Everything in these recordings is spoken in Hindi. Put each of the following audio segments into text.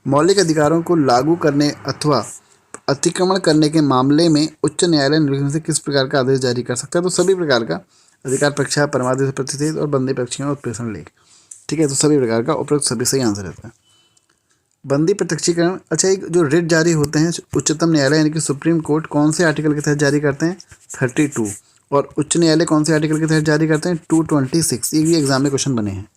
मौलिक अधिकारों को लागू करने अथवा अतिक्रमण करने के मामले में उच्च न्यायालय निम्नलिखित में से किस प्रकार का आदेश जारी कर सकता है? तो सभी प्रकार का अधिकार परीक्षा, परमादेश, प्रतिषेध और बंदी पक्षियों और उत्प्रेषण लेख। ठीक है, तो सभी प्रकार का उपरोक्त सभी सही आंसर रहता है। बंदी प्रत्यक्षीकरण, अच्छा, एक जो रिट जारी होते हैं उच्चतम न्यायालय यानी कि सुप्रीम कोर्ट कौन से आर्टिकल के तहत जारी करते हैं? 32। और उच्च न्यायालय कौन से आर्टिकल के तहत जारी करते हैं? 226। ये भी एग्जाम में क्वेश्चन बने हैं।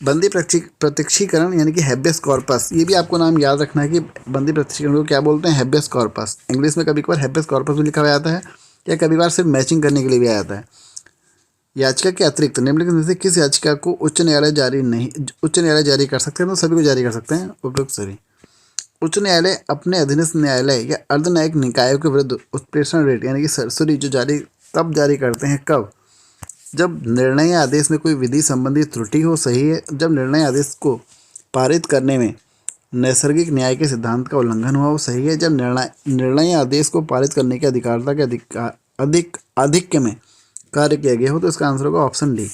बंदी प्रत्यक्षीकरण यानी कि हैबेस कॉर्पस, ये भी आपको नाम याद रखना है कि बंदी प्रत्यक्षीकरण को क्या बोलते हैं? हैबेस कॉर्पस। इंग्लिश में कभी कभार हैबेस कॉर्पस भी लिखा हुआ आता है या कभी कभार सिर्फ मैचिंग करने के लिए भी आ जाता है। याचिका के अतिरिक्त निम्नलिखित में से किस याचिका को उच्च न्यायालय जारी कर सकते हैं? तो सभी को जारी कर सकते हैं, उपयुक्त सभी। उच्च न्यायालय अपने अधीनस्थ न्यायालय या अर्धन्यायिक निकायों के विरुद्ध उत्प्रेषण रेट यानी कि सरसरी जो जारी करते हैं कब? जब निर्णय या आदेश में कोई विधि संबंधी त्रुटि हो, सही है। जब निर्णय आदेश को पारित करने में नैसर्गिक न्याय के सिद्धांत का उल्लंघन हुआ हो, सही है। जब निर्णय या आदेश को पारित करने के अधिकारता के आधिक्य में कार्य किया गया हो, तो इसका आंसर होगा ऑप्शन डी।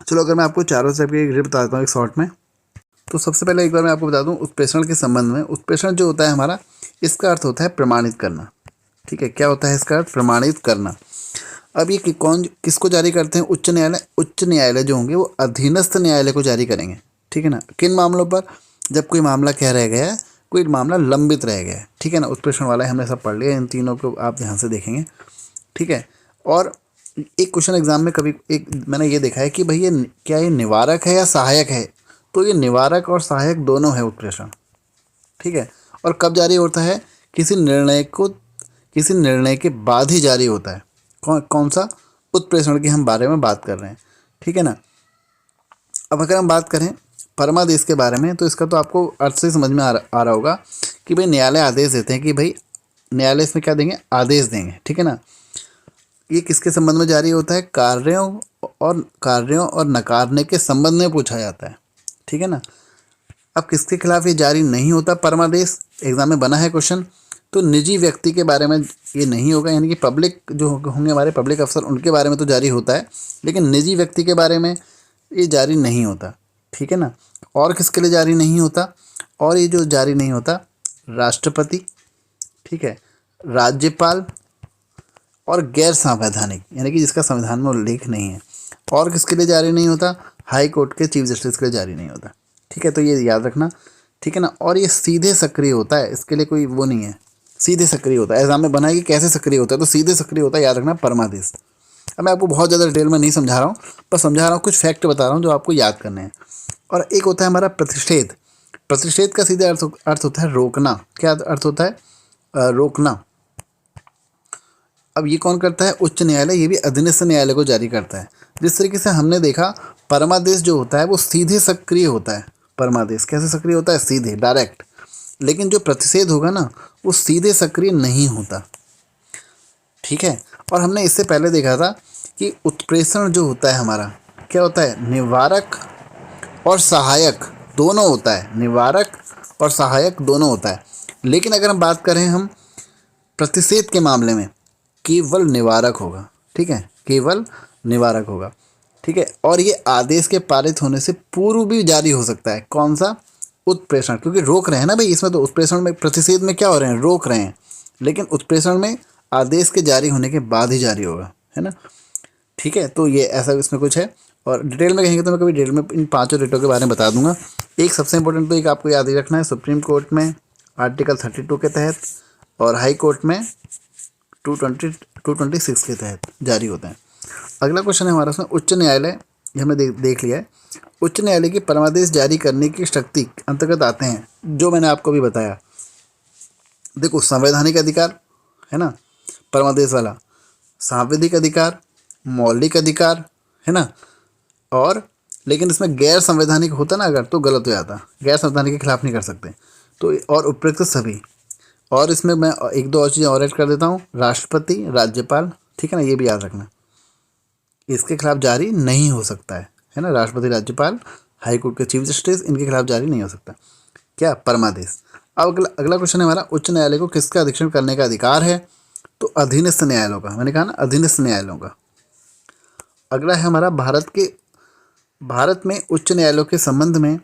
चलो, अगर मैं आपको चारों स्टेप की एक बता देता हूँ एक शॉर्ट में, तो सबसे पहले एक बार मैं आपको बता दूं उत्प्रेषण के संबंध में। उत्प्रेषण जो होता है हमारा, इसका अर्थ होता है प्रमाणित करना। ठीक है, क्या होता है इसका अर्थ? प्रमाणित करना। अब ये किसको जारी करते हैं? उच्च न्यायालय। उच्च न्यायालय जो होंगे वो अधीनस्थ न्यायालय को जारी करेंगे। ठीक है ना। किन मामलों पर? जब कोई मामला क्या रह गया है, कोई मामला लंबित रह गया है। ठीक है ना, उत्प्रेषण वाला हमने सब पढ़ लिया, इन तीनों को आप ध्यान से देखेंगे। ठीक है, और एक क्वेश्चन एग्जाम में कभी एक मैंने ये देखा है कि भाई ये क्या ये निवारक है या सहायक है? तो ये निवारक और सहायक दोनों है उत्प्रेषण। ठीक है, और कब जारी होता है? किसी निर्णय के बाद ही जारी होता है। कौन सा? उत्प्रेषण के हम बारे में बात कर रहे हैं। ठीक है ना। अब अगर हम बात करें परमादेश के बारे में, तो इसका तो आपको अर्थ से समझ में आ रहा होगा कि भाई न्यायालय आदेश देते हैं कि भाई न्यायालय इसमें क्या देंगे? आदेश देंगे। ठीक है ना। ये किसके संबंध में जारी होता है? कार्यों और नकारने के संबंध में पूछा जाता है। ठीक है ना। अब किसके खिलाफ ये जारी नहीं होता परमादेश? एग्जाम में बना है क्वेश्चन। तो निजी व्यक्ति के बारे में ये नहीं होगा, यानी कि पब्लिक जो होंगे हमारे पब्लिक अफसर, उनके बारे में तो जारी होता है, लेकिन निजी व्यक्ति के बारे में ये जारी नहीं होता। ठीक है ना। और किसके लिए जारी नहीं होता? और ये जो जारी नहीं होता, राष्ट्रपति, ठीक है, राज्यपाल और गैर संवैधानिक यानी कि जिसका संविधान में उल्लेख नहीं है। और किसके लिए जारी नहीं होता? हाई कोर्ट के चीफ जस्टिस के लिए जारी नहीं होता। ठीक है, तो ये याद रखना। ठीक है ना। और ये सीधे सक्रिय होता है, इसके लिए कोई वो नहीं है, सीधे सक्रिय होता है। एग्जाम में बना है कि कैसे सक्रिय होता है, तो सीधे सक्रिय होता है, याद रखना परमादेश। अब मैं आपको बहुत ज़्यादा डिटेल में नहीं समझा रहा हूँ, बस समझा रहा हूँ, कुछ फैक्ट बता रहा हूँ जो आपको याद करने हैं। और एक होता है हमारा प्रतिषेध। प्रतिषेध का सीधे अर्थ होता है रोकना। क्या अर्थ होता है? रोकना। अब ये कौन करता है? उच्च न्यायालय। ये भी अधीनस्थ न्यायालय को जारी करता है। जिस तरीके से हमने देखा परमादेश जो होता है वो सीधे सक्रिय होता है। परमादेश कैसे सक्रिय होता है? सीधे, डायरेक्ट। लेकिन जो प्रतिषेध होगा ना, वो सीधे सक्रिय नहीं होता। ठीक है। और हमने इससे पहले देखा था कि उत्प्रेषण जो होता है हमारा, क्या होता है? निवारक और सहायक दोनों होता है। निवारक और सहायक दोनों होता है। लेकिन अगर हम बात करें हम प्रतिषेध के मामले में, केवल निवारक होगा। ठीक है, केवल निवारक होगा। ठीक है, और ये आदेश के पारित होने से पूर्व भी जारी हो सकता है। कौन सा? उत्प्रेषण, क्योंकि रोक रहे हैं ना भाई इसमें, तो उत्प्रेषण में, प्रतिषेध में क्या हो रहे हैं? रोक रहे हैं। लेकिन उत्प्रेषण में आदेश के जारी होने के बाद ही जारी होगा, है ना। ठीक है, तो ये ऐसा इसमें कुछ है। और डिटेल में कहेंगे तो मैं कभी डिटेल में इन पांचों डेटों के बारे में बता दूंगा। एक सबसे इंपॉर्टेंट तो एक आपको याद ही रखना है, सुप्रीम कोर्ट में आर्टिकल 32 के तहत और हाई कोर्ट में 226 के तहत जारी होते हैं। अगला क्वेश्चन है हमारा उसमें उच्च न्यायालय, ये हमने देख लिया है। उच्च न्यायालय की परमादेश जारी करने की शक्ति अंतर्गत आते हैं जो मैंने आपको भी बताया। देखो, संवैधानिक अधिकार है ना, परमादेश वाला, सांविधिक अधिकार, मौलिक अधिकार, है ना। और लेकिन इसमें गैर संवैधानिक होता ना अगर, तो गलत हो जाता। गैर संवैधानिक के खिलाफ नहीं कर सकते। तो और उपयुक्त सभी। और इसमें मैं एक दो और चीज़ें और ऐड कर देता हूँ, राष्ट्रपति, राज्यपाल। ठीक है ना, ये भी याद रखना, इसके खिलाफ जारी नहीं हो सकता है ना। राष्ट्रपति, राज्यपाल, हाई कोर्ट के चीफ जस्टिस, इनके खिलाफ जारी नहीं हो सकता। क्या? परमादेश। अब अगला क्वेश्चन है हमारा, उच्च न्यायालय को किसका अधीक्षण करने का अधिकार है? तो अधीनस्थ न्यायालयों का। मैंने कहा ना, अधीनस्थ न्यायालयों का। अगला है हमारा भारत में उच्च न्यायालयों के संबंध में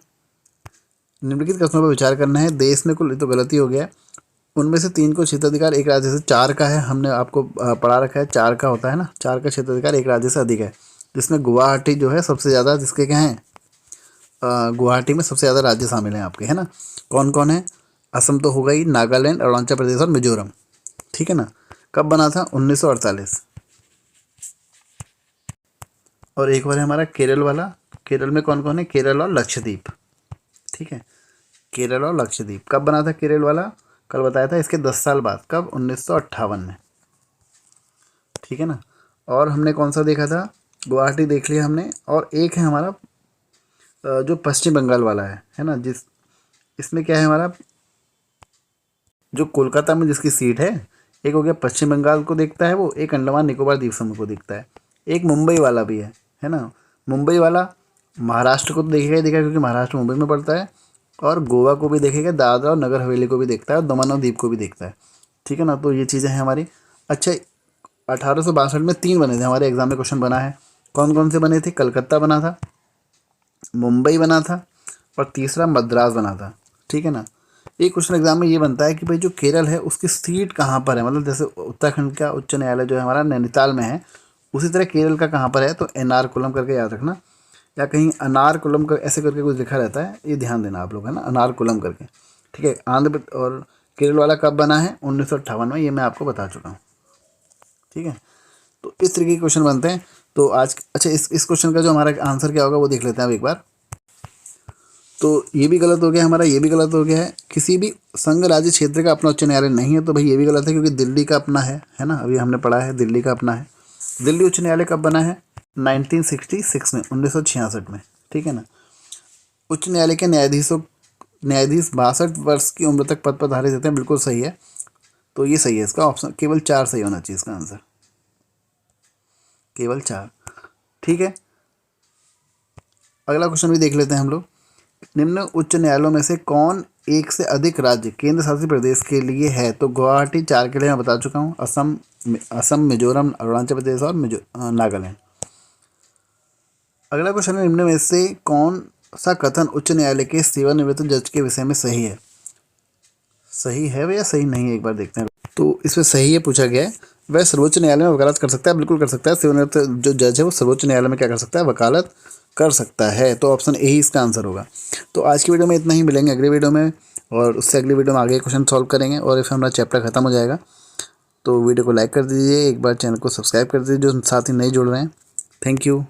निम्नलिखित कथनों पर विचार करना है। देश में कुल, ये तो गलती हो गया है, उनमें से 3 को क्षेत्राधिकार एक राज्य से, 4 का है, हमने आपको पढ़ा रखा है 4 का होता है ना, 4 का क्षेत्राधिकार एक राज्य से अधिक है, जिसमें गुवाहाटी जो है सबसे ज़्यादा, जिसके क्या हैं, गुवाहाटी में सबसे ज़्यादा राज्य शामिल हैं आपके, है ना। कौन कौन है? असम तो होगा ही, नागालैंड, अरुणाचल प्रदेश और मिजोरम, ठीक है ना। कब बना था? 1948। और एक और है हमारा केरल वाला। केरल में कौन कौन है? केरल और लक्षद्वीप, ठीक है। केरल और लक्षद्वीप कब बना था केरल वाला? कल बताया था, इसके 10 साल बाद। कब? 1958 में, ठीक है ना। और हमने कौन सा देखा था? गुवाहाटी देख लिया हमने। और एक है हमारा जो पश्चिम बंगाल वाला है ना, इसमें क्या है हमारा, जो कोलकाता में जिसकी सीट है, एक हो गया पश्चिम बंगाल को देखता है वो, एक अंडमान निकोबार द्वीप समूह को देखता है, एक मुंबई वाला भी है ना। मुंबई वाला महाराष्ट्र को तो देखेगा ही देखेगा, क्योंकि महाराष्ट्र मुंबई में पड़ता है, और गोवा को भी देखेगा, दादरा और नगर हवेली को भी देखता है, और दमन और दीव को भी देखता है, ठीक है ना। तो ये चीज़ें हैं हमारी। अच्छा, 1862 में 3 बने थे हमारे एग्जाम में, क्वेश्चन बना है। कौन कौन से बने थे? कलकत्ता बना था, मुंबई बना था, और तीसरा मद्रास बना था, ठीक है ना। एक क्वेश्चन एग्जाम में ये बनता है कि भाई जो केरल है उसकी सीट कहाँ पर है, मतलब जैसे उत्तराखंड का उच्च न्यायालय जो है हमारा नैनीताल में है, उसी तरह केरल का कहाँ पर है, तो एर्नाकुलम करके याद रखना, या कहीं अनारकुलम कर ऐसे करके कुछ लिखा रहता है, ये ध्यान देना आप लोग, है ना, अनारकुलम करके, ठीक है। आंध्र प्रदेश और केरल वाला कब बना है? 1958 में, ये मैं आपको बता चुका हूँ, ठीक है। तो इस तरीके के क्वेश्चन बनते हैं। तो आज अच्छा, इस क्वेश्चन का जो हमारा आंसर क्या होगा वो देख लेते हैं अब एक बार। तो ये भी गलत हो गया हमारा, ये भी गलत हो गया है। किसी भी संघ राज्य क्षेत्र का अपना उच्च न्यायालय नहीं है, तो भाई ये भी गलत है, क्योंकि दिल्ली का अपना है ना, अभी हमने पढ़ा है दिल्ली का अपना है। दिल्ली उच्च न्यायालय कब बना है? 1966 में, 1966 में, ठीक है ना। उच्च न्यायालय के न्यायाधीश 62 वर्ष की उम्र तक पद पर धारित रहते हैं, बिल्कुल सही है। तो ये सही है, इसका ऑप्शन केवल 4 सही होना चाहिए, इसका आंसर केवल 4, ठीक है। अगला क्वेश्चन भी देख लेते हैं हम लोग। निम्न उच्च न्यायालयों में से कौन एक से अधिक राज्य केंद्र शासित प्रदेश के लिए है? तो गुवाहाटी 4 के लिए मैं बता चुका हूँ, असम, मिजोरम, अरुणाचल प्रदेश और नागालैंड। अगला क्वेश्चन है, निम्न में से कौन सा कथन उच्च न्यायालय के सेवानिवृत्त जज के विषय में सही है? सही है या सही नहीं है, एक बार देखते हैं। तो इसमें सही है पूछा गया है, वह सर्वोच्च न्यायालय में वकालत कर सकता है, बिल्कुल कर सकता है। सेवानिवृत्त जो जज है वो सर्वोच्च न्यायालय में क्या कर सकता है? वकालत कर सकता है। तो ऑप्शन ए ही इसका आंसर होगा। तो आज की वीडियो में इतना ही, मिलेंगे अगली वीडियो में, और उससे अगली वीडियो में आगे क्वेश्चन सॉल्व करेंगे, और फिर हमारा चैप्टर खत्म हो जाएगा। तो वीडियो को लाइक कर दीजिए, एक बार चैनल को सब्सक्राइब कर दीजिए जो साथ ही नहीं जुड़ रहे हैं। Thank you.